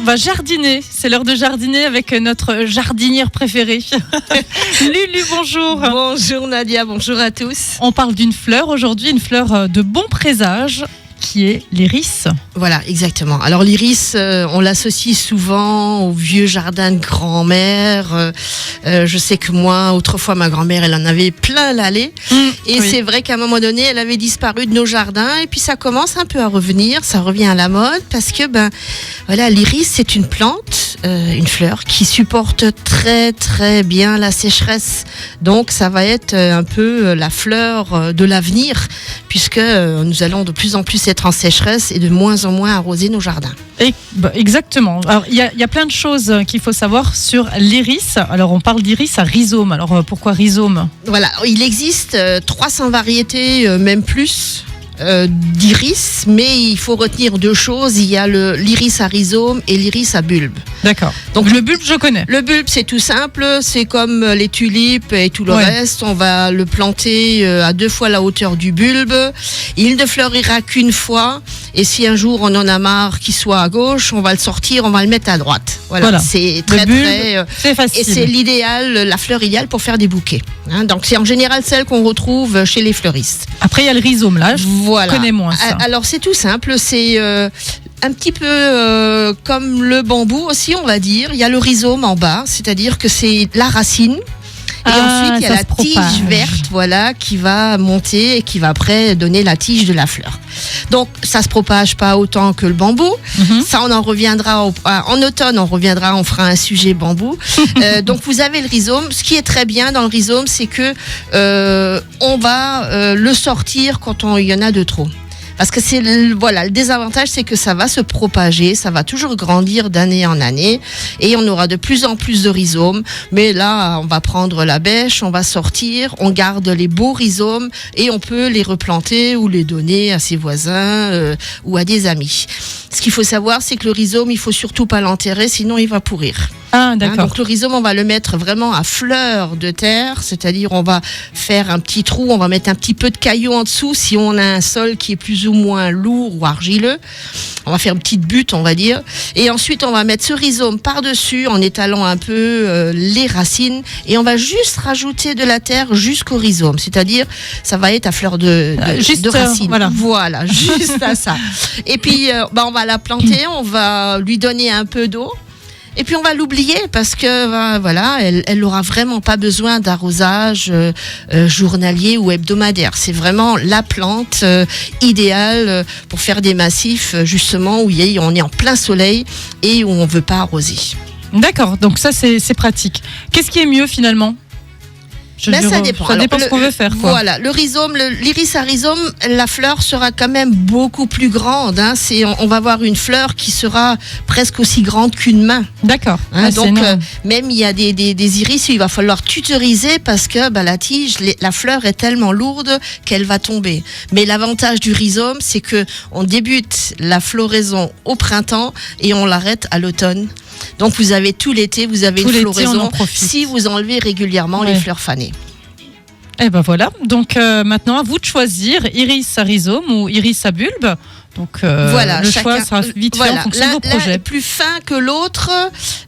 va jardiner. C'est l'heure de jardiner avec notre jardinière préférée. Lulu, bonjour. Bonjour Nadia, bonjour à tous. On parle d'une fleur aujourd'hui, une fleur de bon présage, qui est l'iris. Voilà, exactement. Alors l'iris, on l'associe souvent au vieux jardin de grand-mère. Je sais que moi, autrefois, ma grand-mère, elle en avait plein l'allée. Et oui. c'est vrai qu'à un moment donné, elle avait disparu de nos jardins. Et puis ça commence un peu à revenir, ça revient à la mode. Parce que voilà, l'iris, c'est une plante, une fleur qui supporte très très bien la sécheresse. Donc ça va être un peu la fleur de l'avenir, puisque nous allons de plus en plus être en sécheresse et de moins en moins arroser nos jardins. Exactement. Alors il y a plein de choses qu'il faut savoir sur l'iris. Alors on parle d'iris à rhizome. Alors pourquoi rhizome ? Voilà, il existe 300 variétés, même plus. D'iris, mais il faut retenir deux choses. Il y a l'iris à rhizome et l'iris à bulbe. D'accord. Donc le bulbe, je connais. Le bulbe, c'est tout simple, c'est comme les tulipes et tout le Ouais. reste. On va le planter à 2 fois la hauteur du bulbe. Il ne fleurira qu'une fois. Et si un jour on en a marre qu'il soit à gauche, on va le sortir, on va le mettre à droite. Voilà. C'est très le bulbe, très. c'est facile. Et c'est l'idéal, la fleur idéale pour faire des bouquets. Donc c'est en général celle qu'on retrouve chez les fleuristes. Après il y a le rhizome là. Voilà. Je connais moins ça. Alors c'est tout simple, c'est un petit peu comme le bambou aussi, on va dire. Il y a le rhizome en bas, c'est-à-dire que c'est la racine. Et ensuite, il y a la tige verte, voilà, qui va monter et qui va après donner la tige de la fleur. Donc, ça se propage pas autant que le bambou. Ça, on en reviendra en automne. On fera un sujet bambou. Donc, vous avez le rhizome. Ce qui est très bien dans le rhizome, c'est que on va le sortir quand il y en a de trop. Parce que le désavantage, c'est que ça va se propager, ça va toujours grandir d'année en année, et on aura de plus en plus de rhizomes. Mais là, on va prendre la bêche, on va sortir, on garde les beaux rhizomes et on peut les replanter ou les donner à ses voisins ou à des amis. Ce qu'il faut savoir, c'est que le rhizome, il faut surtout pas l'enterrer, sinon il va pourrir. Ah, d'accord. Donc le rhizome, on va le mettre vraiment à fleur de terre, c'est-à-dire on va faire un petit trou, on va mettre un petit peu de cailloux en dessous si on a un sol qui est plus ou moins lourd ou argileux. On va faire une petite butte, on va dire. Et ensuite, on va mettre ce rhizome par-dessus en étalant un peu les racines et on va juste rajouter de la terre jusqu'au rhizome, c'est-à-dire ça va être à fleur de racines. Voilà, juste à ça. Et puis, on va la planter, on va lui donner un peu d'eau. Et puis on va l'oublier parce que elle aura vraiment pas besoin d'arrosage journalier ou hebdomadaire. C'est vraiment la plante idéale pour faire des massifs justement où on est en plein soleil et où on veut pas arroser. D'accord, donc ça c'est pratique. Qu'est-ce qui est mieux finalement ? Ça dépend. Ça dépend ce qu'on veut faire. Quoi. Voilà, le rhizome, l'iris à rhizome, la fleur sera quand même beaucoup plus grande. On va avoir une fleur qui sera presque aussi grande qu'une main. D'accord. Donc même il y a des iris où il va falloir tutoriser parce que la tige, la fleur est tellement lourde qu'elle va tomber. Mais l'avantage du rhizome, c'est que on débute la floraison au printemps et on l'arrête à l'automne. Donc vous avez tout l'été, vous avez une floraison si vous enlevez régulièrement les fleurs fanées. Et ben voilà, donc maintenant à vous de choisir iris à rhizome ou iris à bulbe. Donc le choix sera vite fait en fonction de vos projets. L'un est plus fin que l'autre.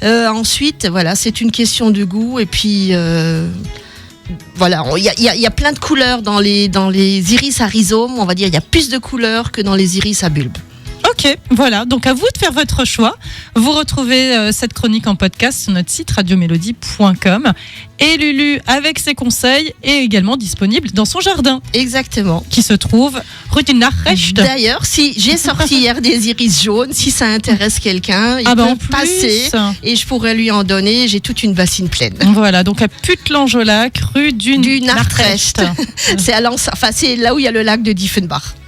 Ensuite, c'est une question de goût et puis il y a plein de couleurs dans les iris à rhizome. On va dire il y a plus de couleurs que dans les iris à bulbe. Ok, voilà, donc à vous de faire votre choix. Vous retrouvez cette chronique en podcast sur notre site radiomélodie.com. Et Lulu, avec ses conseils, est également disponible dans son jardin. Exactement. Qui se trouve rue du Nachrecht. D'ailleurs, si j'ai sorti hier des iris jaunes, si ça intéresse quelqu'un, il peut passer et je pourrais lui en donner. J'ai toute une bassine pleine. Voilà, donc à Puttelange-au-Lac, rue du Nachrecht. C'est là où il y a le lac de Diefenbach.